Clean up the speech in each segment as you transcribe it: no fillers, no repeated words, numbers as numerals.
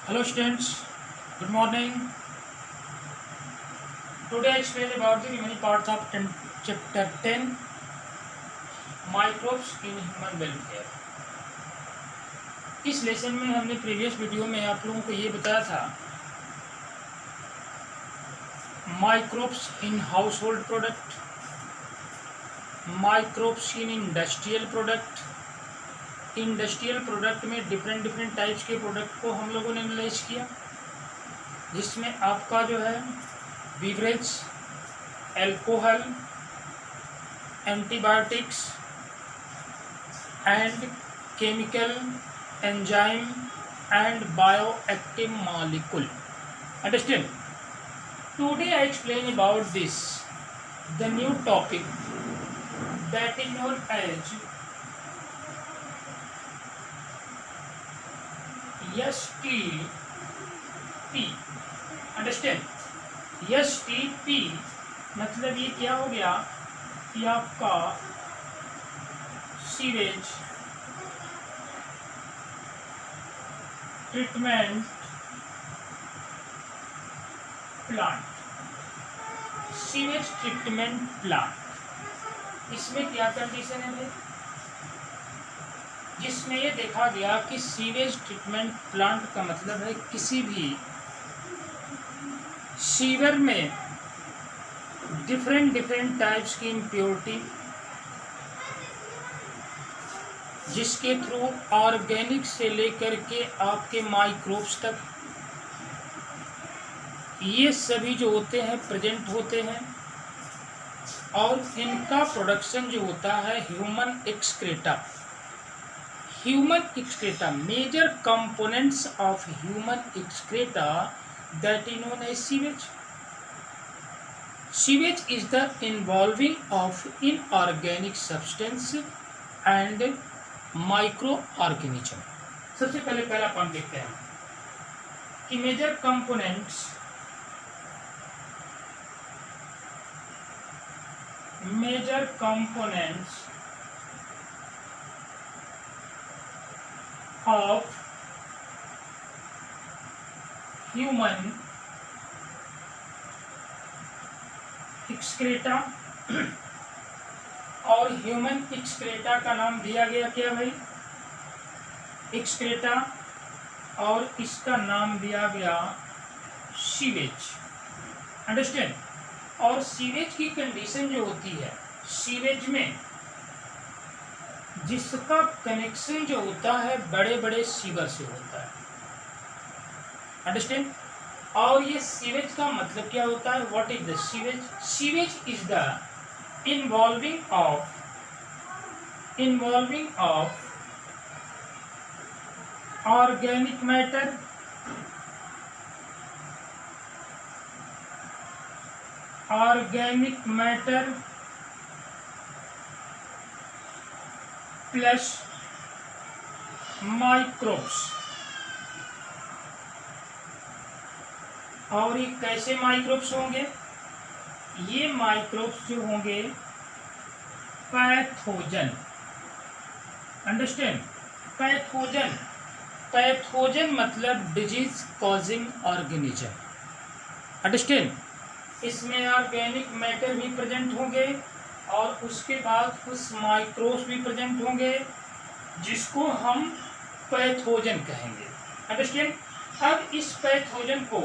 Hello students, good morning. Today I explain about the remaining parts of chapter 10 Microbes in Human Welfare. इस lesson में हमने previous video में आप लोगों को ये बताया था microbes in household product, microbes in industrial product. Industrial product में डिफरेंट टाइप्स के प्रोडक्ट को हम लोगों ने एनालाइज किया, जिसमें आपका जो है beverage, alcohol, antibiotics and chemical, enzyme and bioactive molecule. Understand? Today I explain about this the new topic that is known as STP। Understand? STP मतलब ये क्या हो गया कि आपका sewage treatment plant. Sewage treatment plant, इसमें क्या condition है भाई? जिसमें ये देखा गया कि सीवेज ट्रीटमेंट प्लांट का मतलब है किसी भी सीवर में डिफरेंट टाइप्स की इम्प्योरिटी जिसके थ्रू ऑर्गेनिक से लेकर के आपके माइक्रोब्स तक ये सभी जो होते हैं प्रेजेंट होते हैं, और इनका प्रोडक्शन जो होता है human excreta. Human excreta, major components of human excreta that is known as sewage. Sewage is the involving of inorganic substance and microorganism. सबसे पहला पॉइंट देखते हैं कि major components of human excreta। और ह्यूमन एक्सक्रेटा का नाम दिया गया क्या भाई? एक्सक्रेटा, और इसका नाम दिया गया सीवेज। अंडरस्टैंड? और सीवेज की कंडीशन जो होती है, सीवेज में जिसका कनेक्शन जो होता है बड़े सीवर से होता है। अंडरस्टैंड? और ये सीवेज का मतलब क्या होता है? What is the sewage? Sewage is the involving of organic matter plus microbes. और ये कैसे माइक्रोब्स होंगे? ये माइक्रोब्स जो होंगे पैथोजन। अंडरस्टैंड? पैथोजन मतलब डिजीज कॉजिंग ऑर्गेनिज्म। अंडरस्टैंड? इसमें ऑर्गेनिक मैटर भी प्रेजेंट होंगे और उसके बाद कुछ माइक्रोब्स भी प्रेजेंट होंगे जिसको हम पैथोजन कहेंगे। अंडरस्टैंड? अब इस पैथोजन को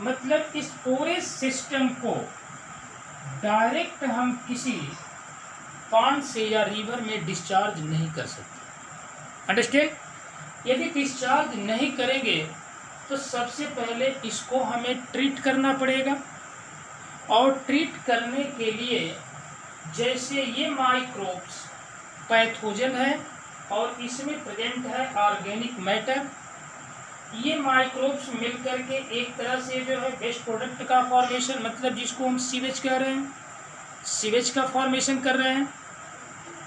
मतलब इस पूरे सिस्टम को डायरेक्ट हम किसी पॉन्ड से या रिवर में डिस्चार्ज नहीं कर सकते। अंडरस्टैंड? यदि डिस्चार्ज नहीं करेंगे तो सबसे पहले इसको हमें ट्रीट करना पड़ेगा, और ट्रीट करने के लिए जैसे ये माइक्रोब्स पैथोजन है और इसमें प्रेजेंट है ऑर्गेनिक मैटर, ये माइक्रोब्स मिलकर के एक तरह से जो है वेस्ट प्रोडक्ट का फॉर्मेशन, मतलब जिसको हम सीवेज कह रहे हैं, सीवेज का फॉर्मेशन कर रहे हैं।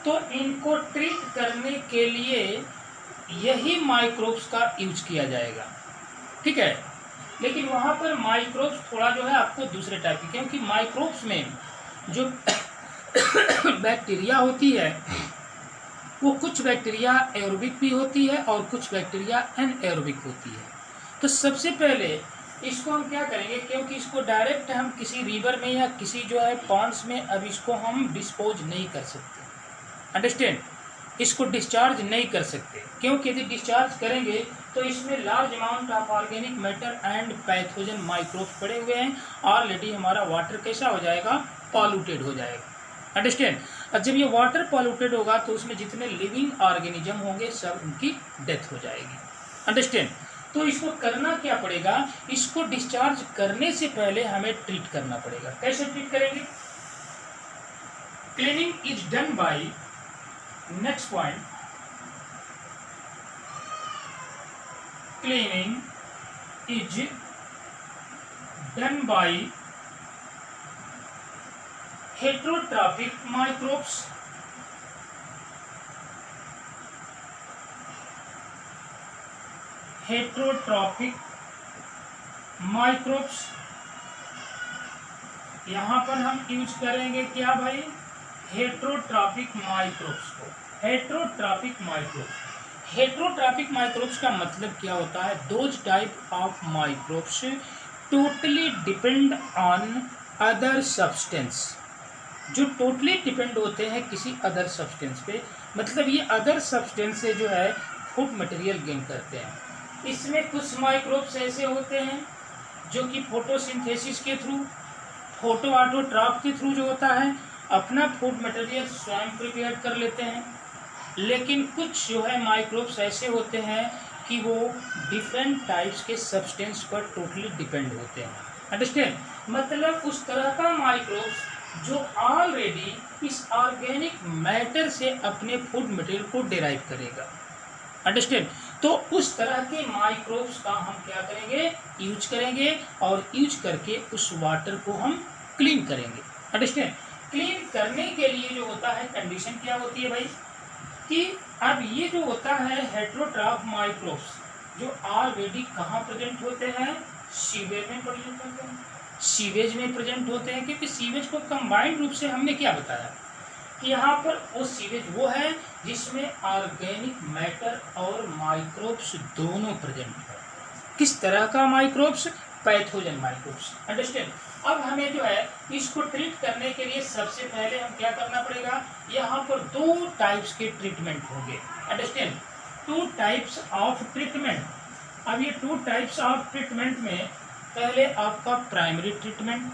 तो इनको ट्रीट करने के लिए यही माइक्रोब्स का यूज किया जाएगा। ठीक है? लेकिन वहाँ पर माइक्रोब्स थोड़ा जो है आपको दूसरे टाइप की, क्योंकि माइक्रोब्स में जो बैक्टीरिया होती है वो कुछ बैक्टीरिया एरोबिक भी होती है और कुछ बैक्टीरिया एनएरोबिक होती है। तो सबसे पहले इसको हम क्या करेंगे, क्योंकि इसको डायरेक्ट हम किसी रिवर में या किसी जो है पॉन्ड्स में अब इसको हम डिस्पोज नहीं कर सकते, अंडरस्टैंड, इसको डिस्चार्ज नहीं कर सकते, क्योंकि यदि डिस्चार्ज करेंगे तो इसमें large amount of organic matter and pathogen microbes पड़े हुए हैं। ऑलरेडी हमारा वाटर कैसा हो जाएगा, पॉल्यूटेड हो जाएगा, अंडरस्टैंड। और जब ये वाटर पॉल्यूटेड होगा तो उसमें जितने लिविंग ऑर्गेनिज्म होंगे सब उनकी डेथ हो जाएगी, अंडरस्टैंड। तो इसको करना क्या पड़ेगा, इसको डिस्चार्ज करने से पहले हमें ट्रीट करना पड़ेगा। कैसे ट्रीट करेंगे, cleaning is done by, next point, cleaning is done by heterotrophic microbes, heterotrophic microbes. यहां पर हम यूज करेंगे क्या भाई, हेट्रोट्रॉपिक माइक्रोब्स को, हेट्रोट्रॉपिक माइक्रोब्स। हेट्रोट्रॉपिक माइक्रोब्स का मतलब क्या होता है, those type of microbes totally depend on other substance, जो टोटली डिपेंड होते हैं किसी अदर सब्सटेंस पे, मतलब ये अदर सब्सटेंस से जो है फूड मटेरियल गेन करते हैं। इसमें कुछ माइक्रोब्स ऐसे होते हैं जो कि फोटोसिंथेसिस के थ्रू, फोटो ऑटोट्रॉफ के थ्रू जो होता है अपना फूड मटेरियल स्वयं प्रिपेयर कर लेते हैं, लेकिन कुछ जो है माइक्रोब्स ऐसे होते हैं कि वो डिफरेंट टाइप्स के सब्सटेंस पर टोटली डिपेंड होते हैं, अंडरस्टैंड। मतलब उस तरह का माइक्रोब्स जो ऑलरेडी इस ऑर्गेनिक मैटर से अपने फूड मटेरियल को डिराइव करेगा, अंडरस्टैंड। तो उस तरह के माइक्रोब्स का हम क्या करेंगे, यूज करेंगे, और यूज करके उस वाटर को हम क्लीन करेंगे, अंडरस्टैंड। क्लीन करने के लिए जो होता है कंडीशन क्या होती है भाई, कि अब ये जो होता है हेट्रोट्रॉफ माइक्रोब्स जो ऑलरेडी कहाँ प्रेजेंट होते हैं, सीवेज में प्रेजेंट होते हैं, सीवेज में प्रेजेंट होते हैं, क्योंकि सीवेज को कंबाइंड रूप से हमने क्या बताया कि यहाँ पर वो सीवेज वो है जिसमें ऑर्गेनिक मैटर और माइक्रोब्स दोनों प्रेजेंट है। किस तरह का माइक्रोब्स, पैथोजन माइक्रोब्स, अंडरस्टैंड। अब हमें जो है इसको ट्रीट करने के लिए सबसे पहले हम क्या करना पड़ेगा, यहाँ पर दो टाइप्स के ट्रीटमेंट होंगे, understand, two types of treatment. अब ये टू टाइप्स ऑफ ट्रीटमेंट में पहले आपका प्राइमरी ट्रीटमेंट,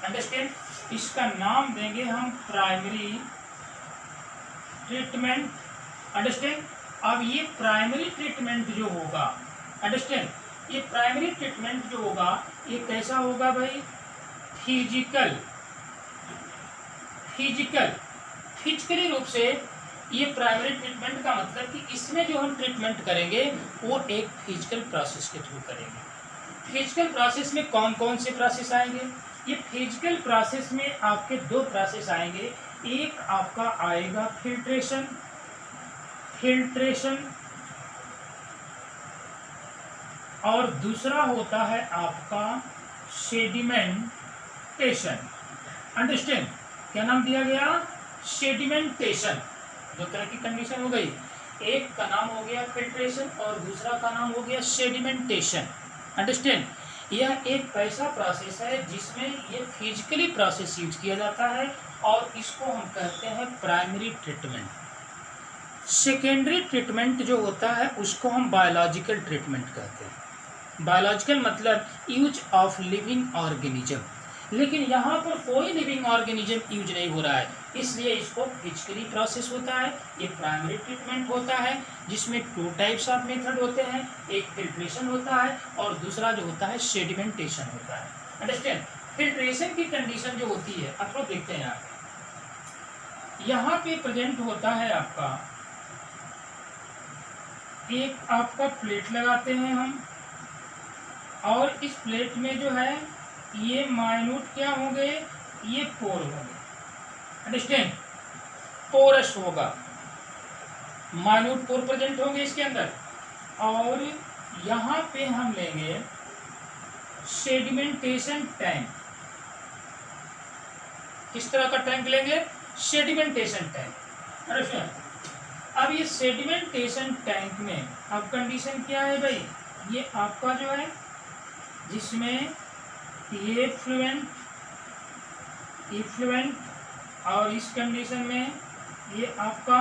अंडरस्टैंड, इसका नाम देंगे हम प्राइमरी ट्रीटमेंट, अंडरस्टैंड। अब ये प्राइमरी ट्रीटमेंट जो होगा, अंडरस्टैंड, ये प्राइमरी ट्रीटमेंट जो होगा ये कैसा होगा भाई, फिजिकली रूप से। ये प्राइमरी ट्रीटमेंट का मतलब कि इसमें जो हम ट्रीटमेंट करेंगे वो एक फिजिकल प्रोसेस के थ्रू करेंगे। फिजिकल प्रोसेस में कौन कौन से प्रोसेस आएंगे, ये फिजिकल प्रोसेस में आपके दो प्रोसेस आएंगे। एक आपका आएगा फिल्ट्रेशन, और दूसरा होता है आपका सेडिमेंटेशन, अंडरस्टैंड। क्या नाम दिया गया, सेडिमेंटेशन। दो तरह की कंडीशन हो गई, एक का नाम हो गया फिल्ट्रेशन और दूसरा का नाम हो गया सेडिमेंटेशन, अंडरस्टैंड। यह एक ऐसा प्रोसेस है जिसमें ये फिजिकली प्रोसेस यूज किया जाता है और इसको हम कहते हैं प्राइमरी ट्रीटमेंट। सेकेंडरी ट्रीटमेंट जो होता है उसको हम बायोलॉजिकल ट्रीटमेंट कहते हैं। बायोलॉजिकल मतलब यूज ऑफ लिविंग ऑर्गेनिज्म, लेकिन यहाँ पर कोई लिविंग ऑर्गेनिज्म यूज नहीं हो रहा है, इसलिए इसको फिजिकली प्रोसेस होता है। ये प्राइमरी ट्रीटमेंट होता है जिसमें टू टाइप्स ऑफ मेथड होते हैं, एक फिल्ट्रेशन होता है और दूसरा जो होता है सेडिमेंटेशन होता है, अंडरस्टैंड। फिल्ट्रेशन की कंडीशन जो होती है, आप लोग देखते हैं यहाँ पे प्रेजेंट होता है आपका, एक आपका प्लेट लगाते हैं हम, और इस प्लेट में जो है ये माइन्यूट क्या होंगे, ये पोर होंगे, अंडरस्टैंड, पोरस होगा, माइन्यूट पोर प्रेजेंट होंगे इसके अंदर। और यहाँ पे हम लेंगे सेडिमेंटेशन टैंक। किस तरह का टैंक लेंगे, सेडिमेंटेशन टैंक, अंडरस्टैंड। अब ये सेडिमेंटेशन टैंक में अब कंडीशन क्या है भाई, ये आपका जो है जिसमें ये इफ्लुएंट और इस कंडीशन में ये आपका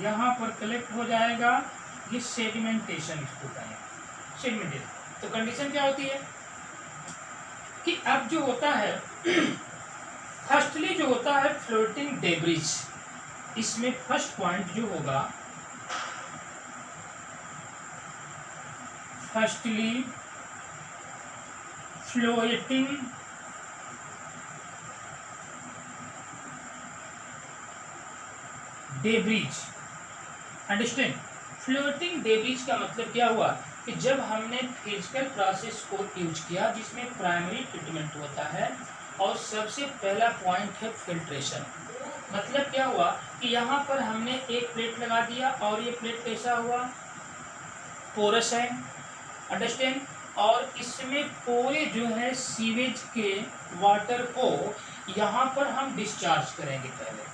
यहाँ पर कलेक्ट हो जाएगा, ये सेडिमेंटेशन इसको कहें, सेडिमेंटेशन। तो कंडीशन क्या होती है कि अब जो होता है फर्स्टली जो होता है फ्लोटिंग डेब्रिज, इसमें फर्स्ट पॉइंट जो होगा firstly floating debris. Understand, floating debris का मतलब क्या हुआ कि जब हमने फिजिकल प्रोसेस को यूज किया जिसमें प्राइमरी ट्रीटमेंट होता है और सबसे पहला पॉइंट है फिल्ट्रेशन। मतलब क्या हुआ कि यहाँ पर हमने एक प्लेट लगा दिया और ये प्लेट कैसा हुआ, पोरस है, अंडरस्टैंड, और इसमें पूरे जो है सीवेज के वाटर को यहाँ पर हम डिस्चार्ज करेंगे। पहले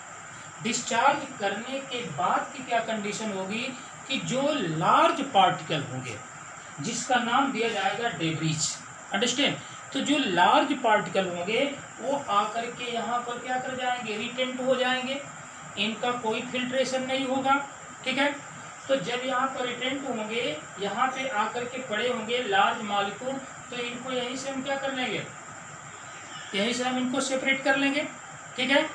डिस्चार्ज करने के बाद की क्या कंडीशन होगी कि जो लार्ज पार्टिकल होंगे जिसका नाम दिया जाएगा डेब्रिज, अंडरस्टैंड। तो जो लार्ज पार्टिकल होंगे वो आकर के यहाँ पर क्या कर जाएंगे, रिटेंट हो जाएंगे, इनका कोई फिल्ट्रेशन नहीं होगा, ठीक है। तो जब यहाँ पर रिटेंट होंगे, यहाँ पे आकर के पड़े होंगे लार्ज मॉलिक्यूल, तो इनको यहीं से हम क्या कर लेंगे, यहीं से हम इनको सेपरेट कर लेंगे, ठीक है।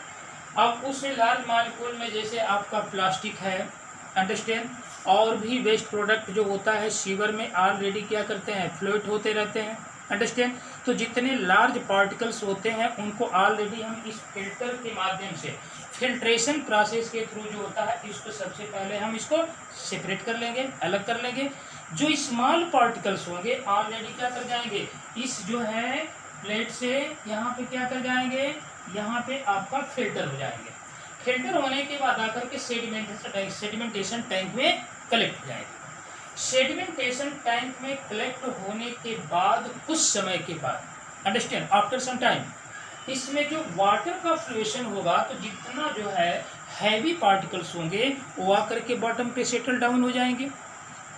अब उस लार्ज मॉलिक्यूल में जैसे आपका प्लास्टिक है, अंडरस्टैंड, और भी वेस्ट प्रोडक्ट जो होता है सीवर में ऑलरेडी क्या करते हैं, फ्लोट होते रहते हैं, अंडरस्टैंड। तो जितने लार्ज पार्टिकल्स होते हैं उनको ऑलरेडी हम इस फिल्टर के माध्यम से फिल्ट्रेशन प्रोसेस के थ्रू जो होता है इसको सबसे पहले हम इसको सेपरेट कर लेंगे, अलग कर लेंगे। जो स्मॉल पार्टिकल्स होंगे ऑलरेडी क्या कर जाएंगे, इस जो है प्लेट से यहाँ पे क्या कर जाएंगे, यहाँ पे आपका फिल्टर हो जाएंगे। फिल्टर होने के बाद आकर के सेडिमेंटेशन टैंक में कलेक्ट हो जाएंगे। सेडिमेंटेशन टैंक में कलेक्ट होने के बाद कुछ समय के बाद, अंडरस्टैंड, आफ्टर सम टाइम, इसमें जो वाटर का फ्लुएशन होगा तो जितना जो है हैवी पार्टिकल्स होंगे वो आकर के बॉटम पे सेटल डाउन हो जाएंगे।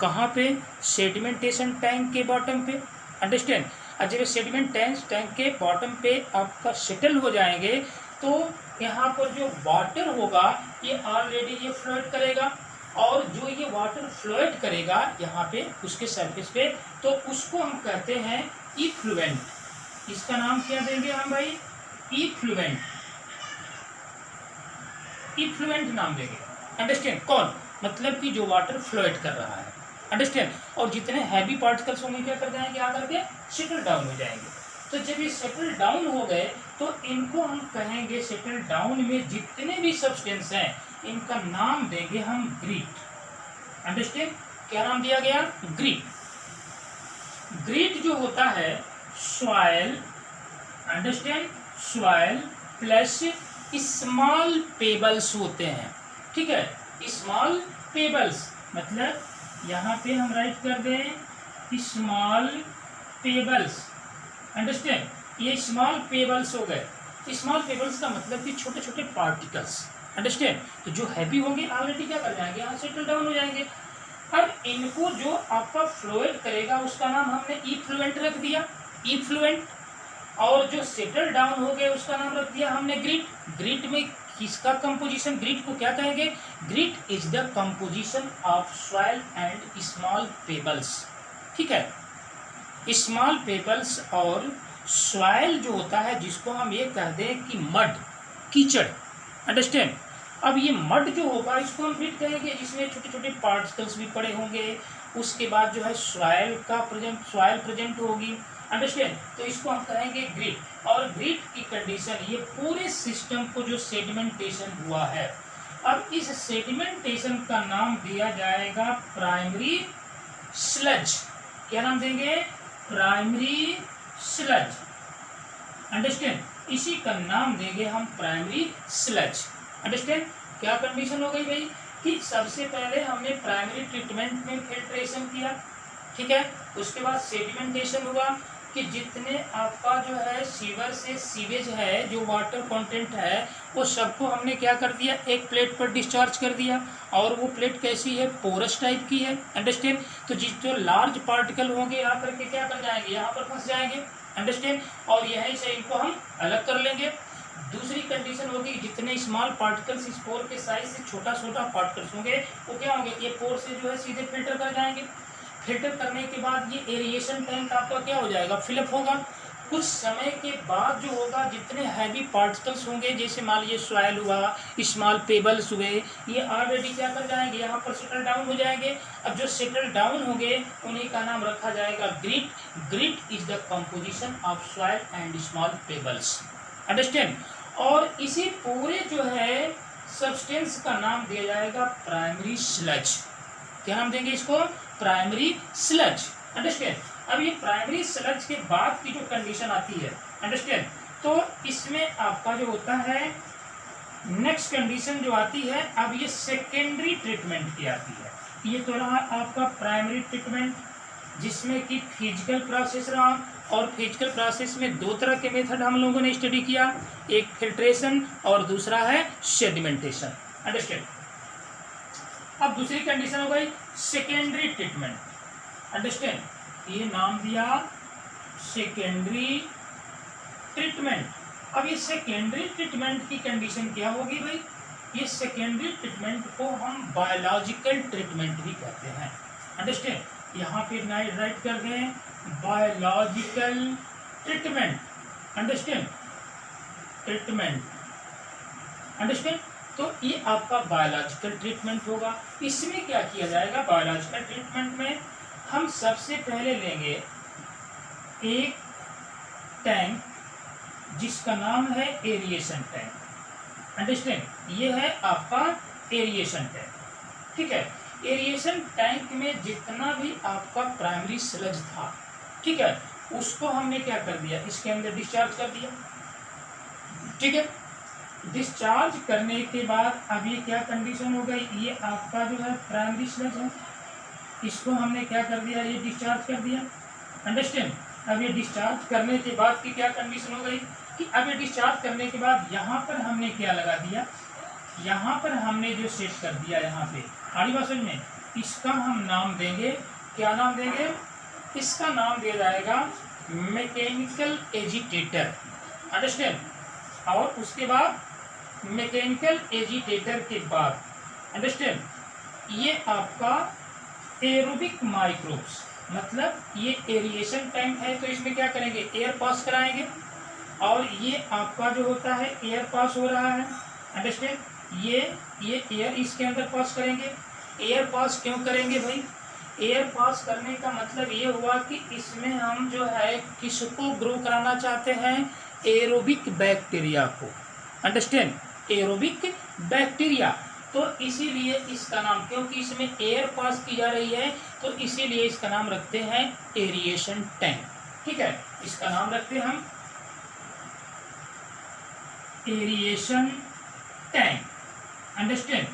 कहाँ पे, सेडिमेंटेशन टैंक के बॉटम पे, अंडरस्टैंड। जब सेडिमेंट टैंक के बॉटम पे आपका सेटल हो जाएंगे तो यहाँ पर जो वाटर होगा ये ऑलरेडी ये फ्लोट करेगा, और जो ये वाटर फ्लोट करेगा यहाँ पे उसके सरफेस पे, तो उसको हम कहते हैं इफ्लुएंट। इसका नाम क्या देंगे हम भाई, इफ्लुएंट, इफ्लुएंट नाम देंगे, अंडरस्टैंड। कौन, मतलब कि जो वाटर फ्लोट कर रहा है, अंडरस्टैंड। और जितने हैवी पार्टिकल्स होंगे क्या कर जाएंगे, आकर के सेटल डाउन हो जाएंगे। तो जब ये सेटल डाउन हो गए तो इनको हम कहेंगे, सेटल डाउन में जितने भी सब्सटेंस हैं इनका नाम देंगे हम ग्रीट, अंडरस्टैंड। क्या नाम दिया गया, ग्रीट। ग्रीट जो होता है soil, understand, soil plus small pebbles होते हैं, ठीक है। स्मॉल पेबल्स मतलब यहाँ पे हम राइट कर दें स्मॉल पेबल्स, अंडरस्टैंड। ये स्मॉल पेबल्स हो गए। स्मॉल पेबल्स का मतलब कि छोटे छोटे पार्टिकल्स, अंडरस्टैंड। तो जो हैवी होंगे ऑलरेडी क्या कर जाएंगे, यहाँ सेटल डाउन हो जाएंगे। अब इनको जो आपका फ्लोएड करेगा उसका नाम हमने इफ्लुएंट रख दिया, इफ्लुएंट। और जो सेटल डाउन हो गए उसका नाम रख दिया हमने ग्रीट। ग्रीट में किसका कंपोजिशन, ग्रीट को क्या कहेंगे, grit is the composition of soil and small pebbles, ठीक है। स्मॉल पेबल्स और सॉइल जो होता है जिसको हम ये कह दें कि मड, कीचड़, अंडरस्टैंड। अब ये मड जो होगा इसको हम फिर कहेंगे जिसमें छोटे छोटे पार्टिकल्स भी पड़े होंगे, उसके बाद जो है सॉइल प्रेजेंट होगी, अंडरस्टैंड। तो इसको हम कहेंगे ग्रीट। और ग्रीट की कंडीशन, ये पूरे सिस्टम को जो सेडिमेंटेशन हुआ है, अब इस सेडिमेंटेशन का नाम दिया जाएगा प्राइमरी स्लज। क्या नाम देंगे, प्राइमरी स्लज, अंडरस्टैंड। इसी का नाम देंगे हम प्राइमरी स्लज, अंडरस्टैंड। क्या कंडीशन हो गई भाई कि सबसे पहले हमने प्राइमरी ट्रीटमेंट में फिल्ट्रेशन किया, ठीक है। उसके बाद सेडिमेंटेशन हुआ, कि जितने आपका जो है सीवर से सीवेज है, जो वाटर कंटेंट है, वो सबको हमने क्या कर दिया, एक प्लेट पर डिस्चार्ज कर दिया। और वो प्लेट कैसी है, पोरस टाइप की है, अंडरस्टैंड। तो जो लार्ज पार्टिकल होंगे यहाँ करके क्या कर जाएंगे, यहाँ पर फंस जाएंगे, अंडरस्टैंड। और यहीं से इनको हम अलग कर लेंगे। दूसरी कंडीशन होगी, जितने स्मॉल पार्टिकल्स इस पोर के साइज से छोटा पार्टिकल्स होंगे वो क्या होंगे, ये पोर से जो है सीधे फिल्टर कर जाएंगे। फिल्टर करने के बाद ये एरिएशन टैंक आपका क्या हो जाएगा, फिलअप होगा। कुछ समय के बाद जो होगा, जितने हैवी पार्टिकल्स होंगे, जैसे मान लीजिए सॉइल हुआ, स्मॉल पेबल्स हुए, ये ऑलरेडी क्या कर जाएंगे, यहाँ पर सेटल डाउन हो जाएंगे। अब जो सेटल डाउन होंगे उन्हीं का नाम रखा जाएगा grit. Grit is the composition of soil and small pebbles, understand. और इसी पूरे जो है सब्सटेंस का नाम दिया जाएगा प्राइमरी स्लज। क्या नाम देंगे इसको, प्राइमरी स्लज, अंडरस्टैंड। अब ये प्राइमरी स्लज के बाद की जो कंडीशन आती है, अंडरस्टैंड, तो इसमें आपका जो होता है नेक्स्ट कंडीशन जो आती है, अब ये सेकेंडरी ट्रीटमेंट की आती है। ये तो रहा आपका प्राइमरी ट्रीटमेंट, जिसमें कि फिजिकल प्रोसेस रहा। और फिजिकल प्रोसेस में दो तरह के मेथड हम लोगों ने स्टडी किया, एक फिल्ट्रेशन और दूसरा है सेडिमेंटेशन, अंडरस्टैंड। अब दूसरी कंडीशन हो गई सेकेंडरी ट्रीटमेंट, अंडरस्टैंड। ये नाम दिया सेकेंडरी ट्रीटमेंट। अब ये सेकेंडरी ट्रीटमेंट की कंडीशन क्या होगी भाई, ये सेकेंडरी ट्रीटमेंट को हम बायोलॉजिकल ट्रीटमेंट भी कहते हैं, अंडरस्टैंड। यहाँ पे राइट कर दें biological treatment, understand, treatment, understand. तो ये आपका बायोलॉजिकल ट्रीटमेंट होगा। इसमें क्या किया जाएगा, बायोलॉजिकल ट्रीटमेंट में हम सबसे पहले लेंगे एक टैंक जिसका नाम है एरिएशन टैंक, अंडरस्टैंड। ये है आपका एरिएशन टैंक, ठीक है। एरिएशन टैंक में जितना भी आपका प्राइमरी स्लज था, ठीक है, उसको हमने क्या कर दिया, इसके अंदर डिस्चार्ज कर दिया, ठीक है। डिस्चार्ज करने के बाद अब ये क्या कंडीशन हो गई, ये आपका जो है प्राइमरी स्लज है, इसको हमने क्या कर दिया, ये डिस्चार्ज कर दिया, अंडरस्टैंड। अब ये डिस्चार्ज करने के बाद की क्या कंडीशन हो गई कि अब ये डिस्चार्ज करने के बाद यहाँ पर हमने क्या लगा दिया, यहाँ पर हमने जो सेट कर दिया, यहाँ पे आड़ी भाषा में इसका हम नाम देंगे, क्या नाम देंगे, इसका नाम दिया जाएगा मैकेनिकल एजिटेटर, अंडरस्टैंड। और उसके बाद मैकेनिकल एजिटेटर के बाद, अंडरस्टैंड, ये आपका एरोबिक माइक्रोब्स, मतलब ये एरिएशन टैंक है तो इसमें क्या करेंगे, एयर पास कराएंगे। और ये आपका जो होता है एयर पास हो रहा है, अंडरस्टैंड। ये एयर इसके अंदर पास करेंगे। एयर पास क्यों करेंगे भाई, एयर पास करने का मतलब ये हुआ कि इसमें हम जो है किसको ग्रो कराना चाहते हैं, एरोबिक बैक्टीरिया को, अंडरस्टैंड, एरोबिक बैक्टीरिया। तो इसीलिए इसका नाम, क्योंकि इसमें एयर पास की जा रही है तो इसीलिए इसका नाम रखते हैं एरिएशन टैंक, ठीक है। इसका नाम रखते हैं हम एरिएशन टैंक, अंडरस्टैंड।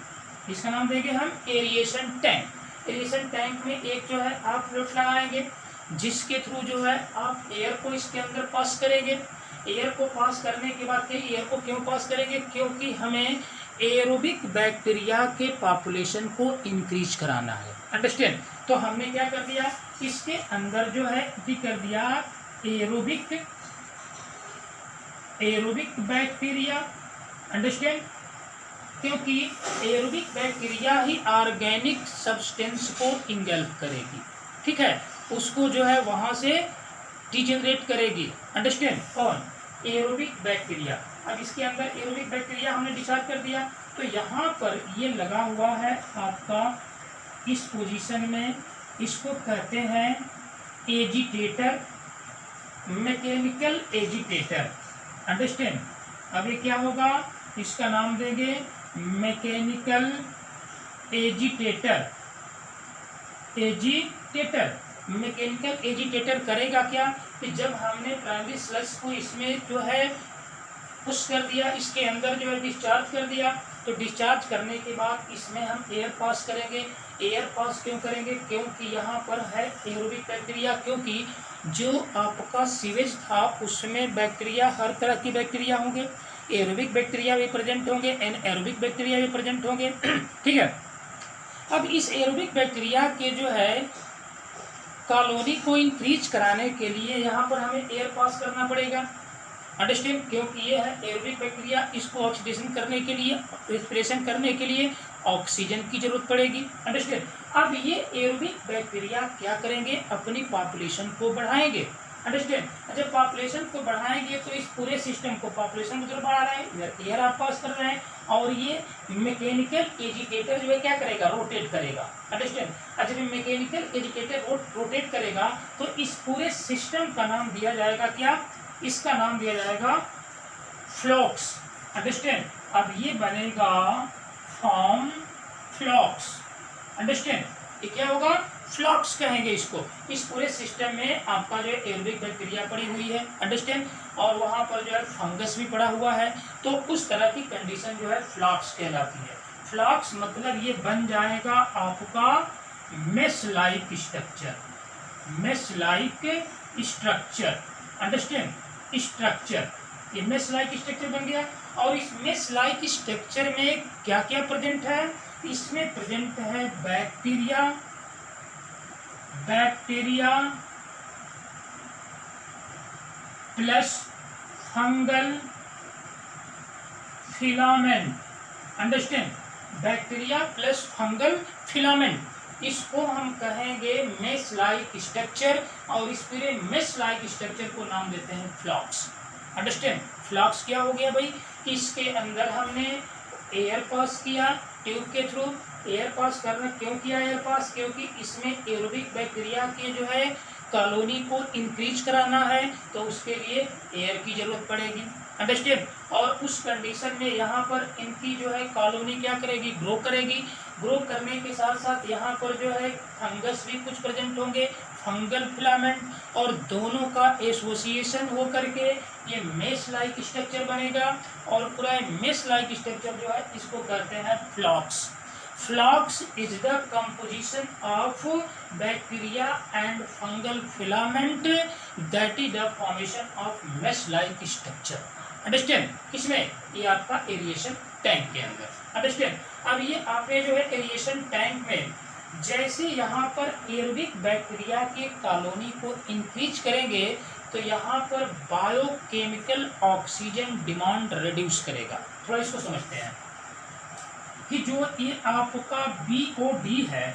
इसका नाम देंगे हम एरिएशन टैंक। एरिएशन टैंक में एक जो है आप फ्लूइड लगाएंगे जिसके थ्रू जो है आप एयर को इसके अंदर पास करेंगे। एयर को पास करने के बाद एयर को क्यों पास करेंगे, क्योंकि हमें एरोबिक बैक्टीरिया के पॉपुलेशन को इंक्रीज कराना है, अंडरस्टैंड। तो हमने क्या कर दिया, इसके अंदर जो है भी कर दिया एरोबिक बैक्टीरिया, अंडरस्टैंड। क्योंकि एरोबिक बैक्टीरिया ही ऑर्गेनिक सब्सटेंस को इंगल्फ करेगी, ठीक है, उसको जो है वहाँ से डिजेनरेट करेगी, अंडरस्टैंड। कौन, एरोबिक बैक्टीरिया। अब इसके अंदर एरोबिक बैक्टीरिया हमने डिस्चार्ज कर दिया, तो यहाँ पर ये लगा हुआ है आपका इस पोजीशन में, इसको कहते हैं एजिटेटर, मैकेनिकल एजिटेटर, अंडरस्टैंड। अब ये क्या होगा, इसका नाम देंगे मैकेनिकल एजिटेटर। मैकेनिकल एजिटेटर करेगा क्या कि जब हमने प्राइमरी स्लज को इसमें जो है पुश कर दिया, इसके अंदर जो है डिस्चार्ज कर दिया, तो डिस्चार्ज करने के बाद इसमें हम एयर पास करेंगे। एयर पास क्यों करेंगे? क्योंकि यहाँ पर है एरोबिक बैक्टीरिया, क्योंकि जो आपका सीवेज था उसमें बैक्टीरिया, हर तरह की बैक्टीरिया होंगे, एरोबिक बैक्टीरिया भी प्रेजेंट होंगे, एनएरोबिक बैक्टीरिया भी प्रेजेंट होंगे। ठीक है, अब इस एरोबिक बैक्टीरिया के जो है कॉलोनी को इंक्रीज कराने के लिए यहाँ पर हमें एयर पास करना पड़ेगा। अंडरस्टैंड? क्योंकि ये है एरोबिक बैक्टीरिया, इसको ऑक्सीडेशन करने के लिए, रेस्पिरेशन करने के लिए ऑक्सीजन की जरूरत पड़ेगी। अंडरस्टैंड? अब ये एरोबिक बैक्टीरिया क्या करेंगे? अपनी पॉपुलेशन को बढ़ाएंगे। अंडरस्टैंड? जब पॉपुलेशन को बढ़ाएंगे तो इस पूरे सिस्टम को, पॉपुलेशन को बढ़ा रहे हैं, एयर आप पास कर रहे हैं, और ये मैकेनिकल एजिटेटर जो है क्या करेगा? रोटेट करेगा। अंडरस्टैंड? जब मैकेनिकल एजिटेटर रोटेट करेगा तो इस पूरे सिस्टम का नाम दिया जाएगा क्या? इसका नाम दिया जाएगा फ्लॉक्स। अंडरस्टैंड? अब ये बनेगा फॉर्म फ्लॉक्स। अंडरस्टैंड? ये क्या होगा? फ्लॉक्स कहेंगे इसको। इस पूरे सिस्टम में आपका जो है एरोबिक बैक्टीरिया पड़ी हुई है। अंडरस्टैंड? और वहाँ पर जो है फंगस भी पड़ा हुआ है, तो उस तरह की कंडीशन जो है फ्लॉक्स कहलाती है। फ्लॉक्स मतलब ये बन जाएगा आपका mesh like structure. Mesh like structure. Understand? Structure, ये मेश लाइक स्ट्रक्चर बन गया। और इस मेश लाइक स्ट्रक्चर में क्या क्या प्रेजेंट है? इसमें प्रेजेंट है bacteria, plus fungal filament. Understand? Bacteria plus fungal filament, इसको हम कहेंगे मेश लाइक स्ट्रक्चर, और इस पूरे मेश लाइक स्ट्रक्चर को नाम देते हैं फ्लॉक्स। अंडरस्टैंड? फ्लॉक्स क्या हो गया भाई? इसके अंदर हमने एयर पास किया ट्यूब के थ्रू। एयर पास करना क्यों किया? एयर पास क्योंकि इसमें एरोबिक बैक्टीरिया के जो है कॉलोनी को इंक्रीज कराना है, तो उसके लिए एयर की जरूरत पड़ेगी। अंडरस्टैंड? और उस कंडीशन में यहाँ पर इनकी जो है कॉलोनी क्या करेगी? ग्रो करेगी। ग्रो करने के साथ साथ यहाँ पर जो है फंगस भी कुछ प्रेजेंट होंगे, फंगल फिलामेंट, और दोनों का एसोसिएशन हो करके ये मेश लाइक स्ट्रक्चर बनेगा। और पूरा मेश लाइक स्ट्रक्चर जो है इसको कहते हैं फ्लॉक्स। Flux is the composition of bacteria and fungal filament that is the formation of mesh-like structure. Understand? किसमें? ये आपका एरिएशन टैंक के अंदर। Understand? अब ये आपने जो है एरिएशन टैंक में जैसे यहाँ पर एरोबिक बैक्टीरिया के कॉलोनी को इंक्रीज करेंगे तो यहाँ पर बायोकेमिकल ऑक्सीजन डिमांड रिड्यूस करेगा। थोड़ा इसको समझते हैं कि जो ये आपका BOD है,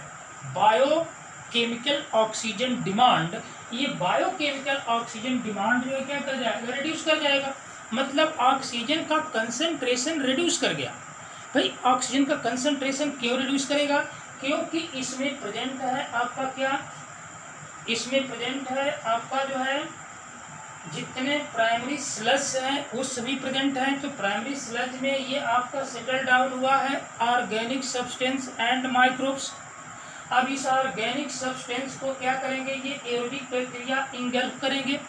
बायोकेमिकल ऑक्सीजन डिमांड, ये बायोकेमिकल ऑक्सीजन डिमांड जो है क्या कर जाएगा? रिड्यूस कर जाएगा। मतलब ऑक्सीजन का कंसंट्रेशन रिड्यूस कर गया। भाई ऑक्सीजन का कंसंट्रेशन क्यों रिड्यूस करेगा? क्योंकि इसमें प्रेजेंट है आपका क्या? इसमें प्रेजेंट है आपका जो है जितने प्राइमरी स्लज हैं वो सभी प्रेजेंट हैं। तो प्राइमरी स्लज में ये आपका सेटल डाउन हुआ है ऑर्गेनिक सब्सटेंस एंड माइक्रोब्स। अब इस ऑर्गेनिक सब्सटेंस को क्या करेंगे? ये एरोबिक बैक्टीरिया इंगल्फ करेंगे,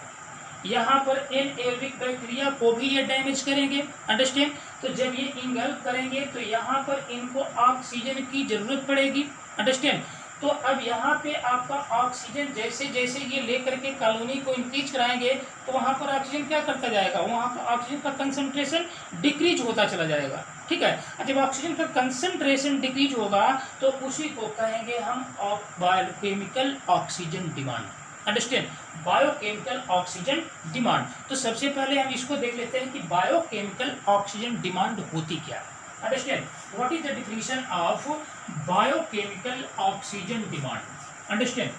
यहाँ पर एरोबिक बैक्टीरिया को भी ये डैमेज करेंगे। अंडरस्टैंड? तो जब ये इंगल्फ करेंगे तो यहाँ पर इनको ऑक्सीजन की जरूरत पड़ेगी। अंडरस्टैंड? तो अब यहाँ पे आपका ऑक्सीजन जैसे जैसे ये लेकर के कॉलोनी को इंक्रीज कराएंगे तो वहाँ पर ऑक्सीजन क्या करता जाएगा? वहाँ पर ऑक्सीजन का कंसंट्रेशन डिक्रीज होता चला जाएगा। ठीक है, जब ऑक्सीजन का कंसंट्रेशन डिक्रीज होगा तो उसी को कहेंगे हम biochemical oxygen demand. Understand? Biochemical oxygen demand. तो सबसे पहले हम इसको देख लेते हैं कि बायोकेमिकल ऑक्सीजन डिमांड होती क्या है। Understand? What is the definition of biochemical oxygen demand? Understand?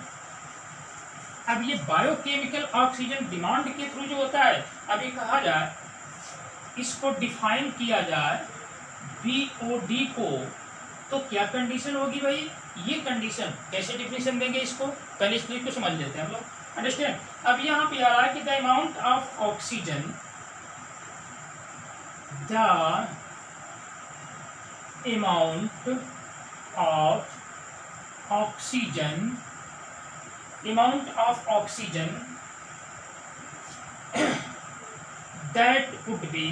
अब ये बायोकेमिकल ऑक्सीजन डिमांड के थ्रू जो होता है, अभी कहा जाए इसको डिफाइन किया जाए BOD को, तो क्या कंडीशन होगी भाई? ये कंडीशन कैसे डिफिनेशन देंगे इसको? पहले इस चीज को समझ लेते हैं हम लोग। अंडरस्टैंड? अब यहाँ पे आ रहा है कि the amount of oxygen, the amount of oxygen that would be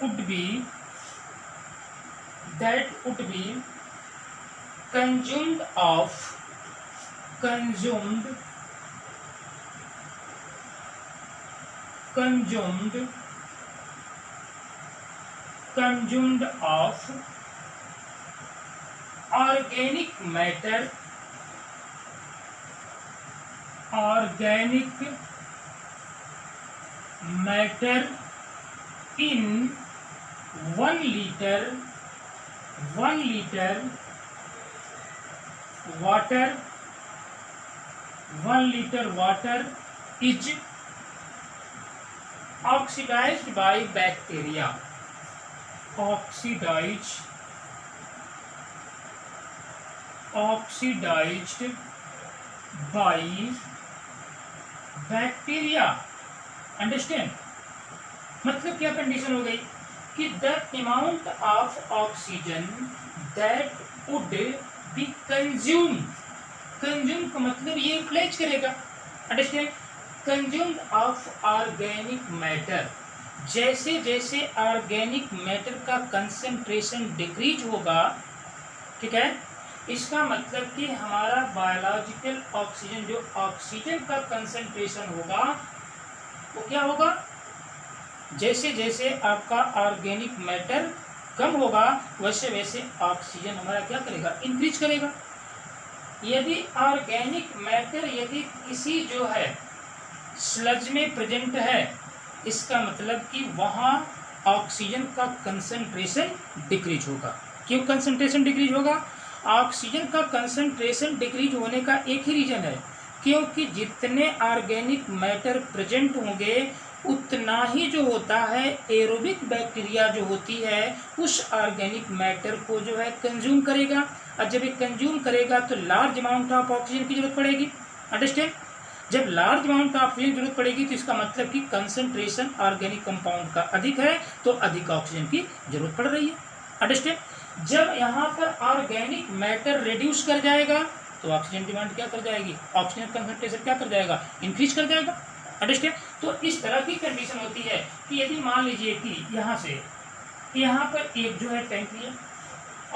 would be consumed of organic matter in 1 liter water is oxidized by bacteria. Oxidized by bacteria. Understand? मतलब क्या कंडीशन हो गई कि the amount of oxygen that would B consume का मतलब ये utilise करेगा. Understand? Consumed of organic matter. जैसे जैसे ऑर्गेनिक मैटर का कंसंट्रेशन डिक्रीज होगा, ठीक है, इसका मतलब कि हमारा बायोलॉजिकल ऑक्सीजन, जो ऑक्सीजन का कंसंट्रेशन होगा वो क्या होगा, जैसे जैसे आपका ऑर्गेनिक मैटर कम होगा वैसे वैसे ऑक्सीजन हमारा क्या करेगा, इंक्रीज करेगा. यदि ऑर्गेनिक मैटर यदि किसी जो है स्लज में प्रेजेंट है, इसका मतलब कि वहाँ ऑक्सीजन का कंसंट्रेशन डिक्रीज होगा. क्यों कंसंट्रेशन डिक्रीज होगा? ऑक्सीजन का कंसंट्रेशन डिक्रीज होने का एक ही रीजन है, क्योंकि जितने ऑर्गेनिक मैटर प्रेजेंट होंगे उतना ही जो होता है एरोबिक बैक्टीरिया जो होती है उस ऑर्गेनिक मैटर को जो है कंज्यूम करेगा. और जब ये कंज्यूम करेगा तो लार्ज अमाउंट ऑफ ऑक्सीजन की जरूरत पड़ेगी. अंडरस्टैंड? जब लार्ज अमाउंट ऑफ ऑक्सीजन की जरूरत पड़ेगी तो इसका मतलब कि कंसंट्रेशन ऑर्गेनिक कंपाउंड का अधिक है तो अधिक ऑक्सीजन की जरूरत पड़ रही है. अंडरस्टैंड? जब यहाँ पर ऑर्गेनिक मैटर रिड्यूस कर जाएगा तो ऑक्सीजन डिमांड क्या कर जाएगी, ऑक्सीजन कंसंट्रेशन क्या कर जाएगा, इंक्रीज कर जाएगा. अंडरस्टैंड? तो इस तरह की कंडीशन होती है कि यदि मान लीजिए कि यहाँ से यहाँ पर एक जो है टैंक लिया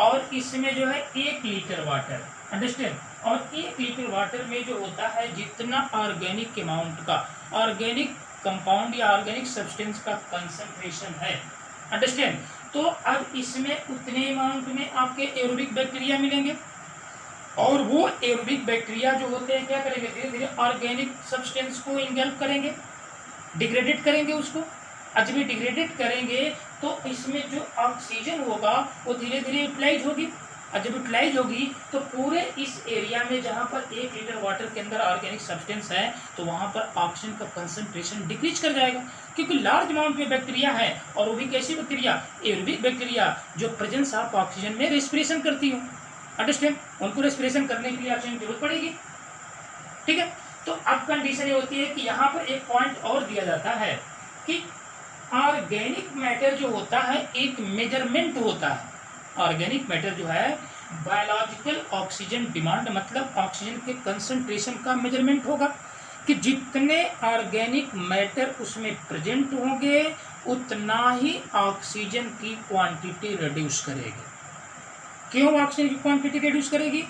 और इसमें जो है 1 लीटर वाटर. अंडरस्टैंड? और 1 लीटर वाटर में जो होता है जितना ऑर्गेनिक अमाउंट का ऑर्गेनिक कंपाउंड या ऑर्गेनिक सब्सटेंस का कंसंट्रेशन है. अंडरस्टैंड? तो अब इसमें उतने अमाउंट में आपके एरोबिक बैक्टीरिया मिलेंगे और वो एरोबिक बैक्टीरिया जो होते हैं क्या करेंगे, धीरे धीरे ऑर्गेनिक सब्सटेंस को इंगल्फ करेंगे, डिग्रेडेड करेंगे उसको. जब डिग्रेडेड करेंगे तो इसमें जो ऑक्सीजन होगा वो धीरे धीरे यूटिलाइज होगी. और जब यूटिलाइज होगी तो पूरे इस एरिया में जहाँ पर 1 लीटर वाटर के अंदर ऑर्गेनिक सब्सटेंस है तो वहाँ पर ऑक्सीजन का कंसंट्रेशन डिक्रीज कर जाएगा, क्योंकि लार्ज अमाउंट में बैक्टीरिया है और वो भी कैसी बैक्टीरिया, एरोबिक बैक्टीरिया जो प्रेजेंस ऑफ ऑक्सीजन में रेस्पिरेशन करती हो. अंडरस्टैंड? उनको रेस्पिरेशन करने के लिए ऑक्सीजन की जरूरत पड़ेगी. ठीक है, तो अब कंडीशन ये होती है कि यहाँ पर एक पॉइंट और दिया जाता है कि ऑर्गेनिक मैटर जो होता है एक मेजरमेंट होता है. ऑर्गेनिक मैटर जो है बायोलॉजिकल ऑक्सीजन डिमांड मतलब ऑक्सीजन के कंसंट्रेशन का मेजरमेंट होगा कि जितने ऑर्गेनिक मैटर उसमें प्रेजेंट होंगे उतना ही ऑक्सीजन की क्वांटिटी रिड्यूस करेगी. क्यों ऑक्सीजन की क्वांटिटी रिड्यूस करेगी?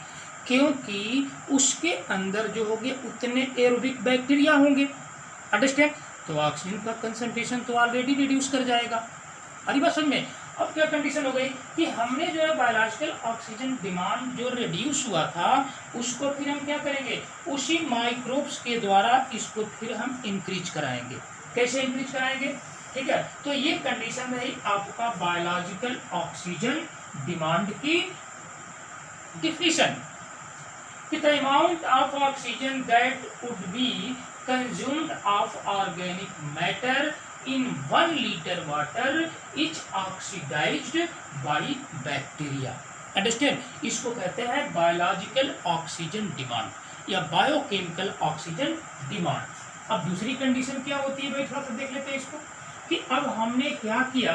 क्योंकि उसके अंदर जो होंगे उतने एरोबिक बैक्टीरिया होंगे. अंडरस्टैंड? तो ऑक्सीजन का कंसंट्रेशन तो ऑलरेडी रिड्यूस कर जाएगा. अरे बात समझ में? अब क्या कंडीशन हो गई कि हमने जो है बायोलॉजिकल ऑक्सीजन डिमांड जो रिड्यूस हुआ था उसको फिर हम क्या करेंगे, उसी माइक्रोब्स के द्वारा इसको फिर हम इंक्रीज कराएंगे. कैसे इंक्रीज कराएंगे? ठीक है, तो ये कंडीशन रही आपका बायोलॉजिकल ऑक्सीजन डिमांड की definition. The amount of oxygen that would be consumed of organic matter in 1 liter water is oxidized by bacteria. Understand? इसको कहते हैं बायोलॉजिकल ऑक्सीजन डिमांड या बायोकेमिकल ऑक्सीजन डिमांड. अब दूसरी कंडीशन क्या होती है भाई, थोड़ा सा देख लेते हैं इसको कि अब हमने क्या किया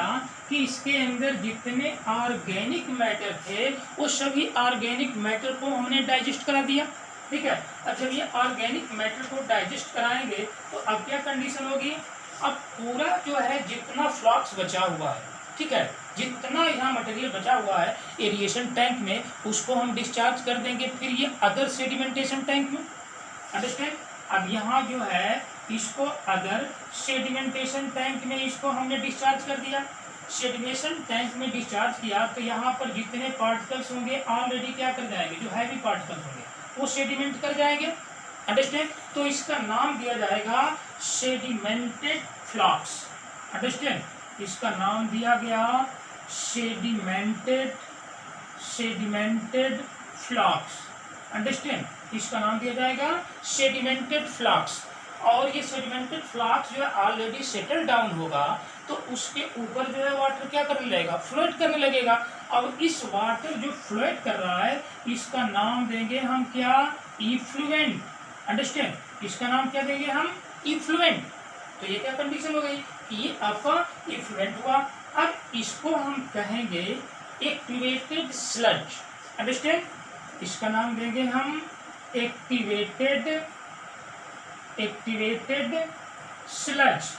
कि इसके अंदर जितने ऑर्गेनिक मैटर थे वो सभी ऑर्गेनिक मैटर को हमने डाइजेस्ट करा दिया. ठीक है, अब जब ये ऑर्गेनिक मैटर को डाइजेस्ट कराएंगे तो अब क्या कंडीशन होगी, अब पूरा जो है जितना फ्लक्स बचा हुआ है ठीक है, जितना यहाँ मटेरियल बचा हुआ है एरिएशन टैंक में उसको हम डिस्चार्ज कर देंगे फिर ये अदर सेडिमेंटेशन टैंक में। अंडरस्टैंड। अब यहाँ जो है इसको अदर सेडिमेंटेशन टैंक में इसको हमने डिस्चार्ज कर दिया। सेडिमेशन टैंक में डिस्चार्ज किया तो यहाँ पर जितने पार्टिकल्स होंगे ऑलरेडी क्या कर जाएंगे, जो हैवी पार्टिकल्स होंगे वो सेडिमेंट कर जाएंगे। अंडरस्टैंड। तो इसका नाम दिया जाएगा सेडिमेंटेड फ्लक्स। अंडरस्टैंड। इसका नाम दिया गया सेडिमेंटेड फ्लक्स। अंडरस्टैंड। इसका नाम दिया जाएगा सेडिमेंटेड फ्लक्स। और ये सेडिमेंटेड फ्लक्स जो है ऑलरेडी सेटल डाउन होगा तो उसके ऊपर जो है वाटर क्या करने लगेगा, फ्लोट करने लगेगा। अब इस वाटर जो फ्लोट कर रहा है इसका नाम देंगे हम क्या, इफ्लुएंट। अंडरस्टैंड। इसका नाम क्या देंगे हम, इफ्लुएंट। तो ये क्या कंडीशन हो गई कि ये आपका इफ्लुएंट हुआ। अब इसको हम कहेंगे एक्टिवेटेड स्लज। अंडरस्टैंड। इसका नाम देंगे हम एक्टिवेटेड स्लज।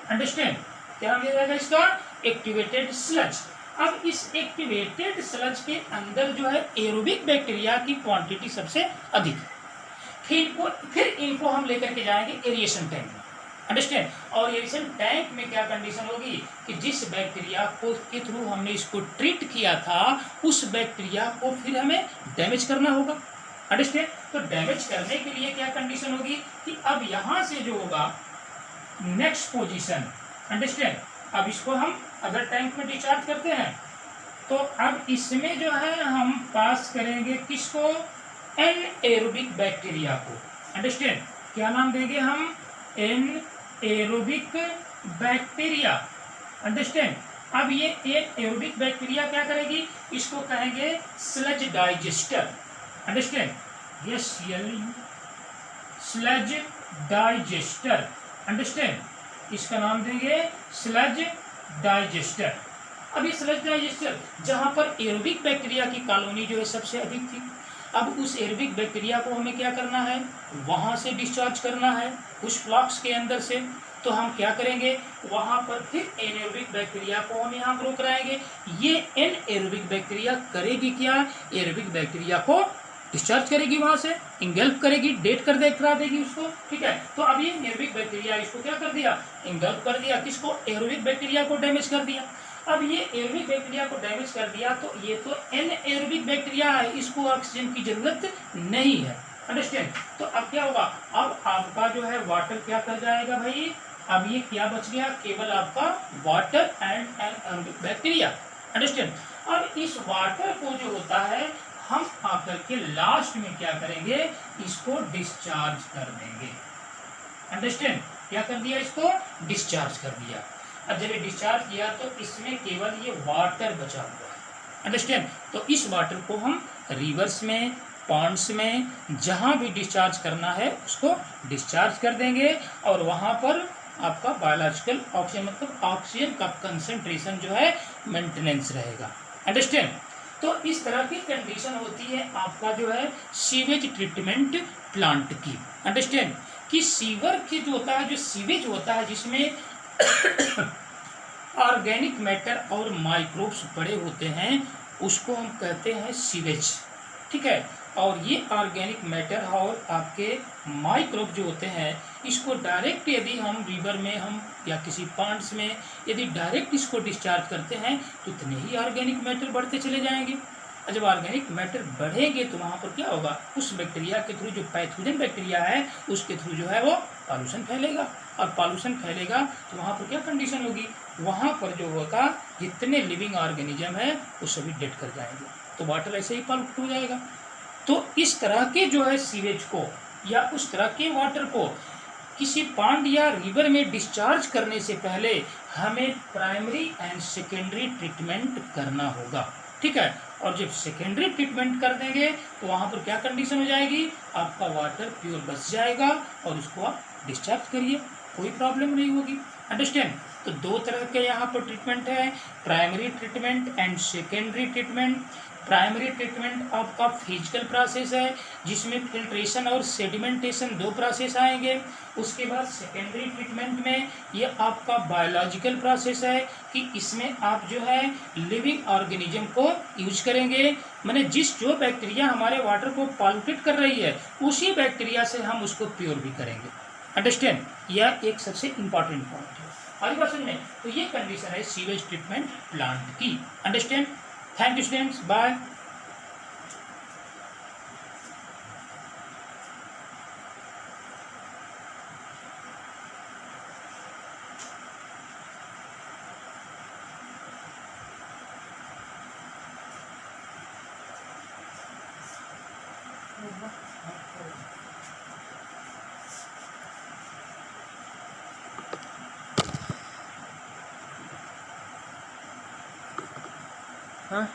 अंडरस्टैंड। क्या नाम दिया जाएगा इसका, एक्टिवेटेड स्लज। अब इस एक्टिवेटेड स्लज के अंदर जो है एरोबिक बैक्टीरिया की क्वांटिटी सबसे अधिक। फिर इनको हम लेकर के जाएंगे एरिएशन टैंक में। अंडरस्टैंड। और एरिएशन टैंक में क्या कंडीशन होगी कि जिस बैक्टीरिया को के थ्रू हमने इसको ट्रीट किया था उस बैक्टीरिया को फिर हमें डैमेज करना होगा। अंडरस्टैंड। तो डैमेज करने के लिए क्या कंडीशन होगी कि अब यहाँ से जो होगा नेक्स्ट पोजीशन। अंडरस्टैंड। अब इसको हम अगर टैंक में डिस्चार्ज करते हैं तो अब इसमें जो है हम पास करेंगे किसको, एन एरोबिक बैक्टीरिया को। अंडरस्टैंड। क्या नाम देंगे हम, एन एरोबिक बैक्टीरिया। अंडरस्टैंड। अब ये एन एरोबिक बैक्टीरिया क्या करेगी, इसको कहेंगे sludge digester. Understand. Yes, sludge digester. Understand. इसका नाम देंगे स्लज डाइजेस्टर। अब ये स्लज डाइजेस्टर जहां पर एरोबिक बैक्टीरिया की कॉलोनी जो है सबसे अधिक थी, अब उस एरोबिक बैक्टीरिया को हमें क्या करना है, वहां से डिस्चार्ज करना है उस फ्लक्स के अंदर से। तो हम क्या करेंगे, वहां पर फिर एनारोबिक बैक्टीरिया को हम यहाँ ग्रो कराएंगे। ये एनारोबिक बैक्टीरिया करेगी क्या, एरोबिक बैक्टीरिया को डिस्चार्ज करेगी, वहां से इंगल्फ करेगी, डेट कर दे करा देगी उसको। ठीक है। तो अब ये एरोबिक बैक्टीरिया इसको क्या कर दिया, इंगल्फ कर दिया, किसको, एरोबिक बैक्टीरिया को डैमेज कर दिया। अब ये एरोबिक बैक्टीरिया को डैमेज कर दिया तो ये तो एनारोबिक बैक्टीरिया है, इसको ऑक्सीजन की जरूरत नहीं है। अंडरस्टैंड। तो अब क्या होगा, अब आपका जो है वाटर क्या कर जाएगा भाई, अब ये क्या बच गया, केवल आपका water and anaerobic bacteria. Understand. अब इस वाटर को जो होता है हम आकर के लास्ट में क्या करेंगे, इसको डिस्चार्ज कर देंगे। अंडरस्टैंड। क्या कर दिया, इसको डिस्चार्ज कर दिया। अब जब ये डिस्चार्ज किया तो इसमें केवल ये वाटर बचा हुआ है। अंडरस्टैंड। तो इस वाटर को हम रिवर्स में, पॉन्ड्स में, जहां भी डिस्चार्ज करना है उसको डिस्चार्ज कर देंगे और वहां पर आपका बायोलॉजिकल ऑक्सीजन मतलब ऑक्सीजन का कंसंट्रेशन जो है मेंटेनेंस रहेगा। अंडरस्टैंड। तो इस तरह की कंडीशन होती है आपका जो है सीवेज ट्रीटमेंट प्लांट की। अंडरस्टैंड। कि सीवर की जो होता है, जो सीवेज होता है जिसमें ऑर्गेनिक मैटर और माइक्रोब्स बड़े होते हैं उसको हम कहते हैं सीवेज। ठीक है। और ये ऑर्गेनिक मैटर और आपके माइक्रोब जो होते हैं इसको डायरेक्ट यदि हम रिवर में हम या किसी पॉन्ड्स में यदि डायरेक्ट इसको डिस्चार्ज करते हैं तो इतने ही ऑर्गेनिक मैटर बढ़ते चले जाएंगे। और जब ऑर्गेनिक मैटर बढ़ेंगे तो वहाँ पर क्या होगा, उस बैक्टीरिया के थ्रू जो पैथोजन बैक्टीरिया है उसके थ्रू जो है वो पॉल्यूशन फैलेगा और पॉल्यूशन फैलेगा तो वहाँ पर क्या कंडीशन होगी, वहाँ पर जो होगा जितने लिविंग ऑर्गेनिज्म है वो सभी डेड कर जाएंगे, तो वाटर ऐसे ही पॉल्यूट हो जाएगा। तो इस तरह के जो है सीवेज को या उस तरह के वाटर को किसी पॉन्ड या रिवर में डिस्चार्ज करने से पहले हमें प्राइमरी एंड सेकेंडरी ट्रीटमेंट करना होगा। ठीक है। और जब सेकेंडरी ट्रीटमेंट कर देंगे तो वहाँ पर क्या कंडीशन हो जाएगी, आपका वाटर प्योर बच जाएगा और उसको आप डिस्चार्ज करिए, कोई प्रॉब्लम नहीं होगी। अंडरस्टैंड। तो दो तरह के यहाँ पर ट्रीटमेंट है, primary treatment and secondary treatment. Primary treatment आपका फिजिकल प्रोसेस है, जिसमें फिल्ट्रेशन और सेडिमेंटेशन दो प्रोसेस आएंगे। उसके बाद सेकेंडरी ट्रीटमेंट में ये आपका बायोलॉजिकल प्रोसेस है कि इसमें आप जो है लिविंग ऑर्गेनिज्म को यूज करेंगे, माने जो बैक्टीरिया हमारे वाटर को पॉल्यूटेट कर रही है उसी बैक्टीरिया से हम उसको प्योर भी करेंगे। अंडरस्टैंड, यह एक सबसे इंपॉर्टेंट पॉइंट है। आगे बात समझ में, तो ये कंडीशन है सीवेज ट्रीटमेंट प्लांट की। Understand, thank you students, bye. हाँ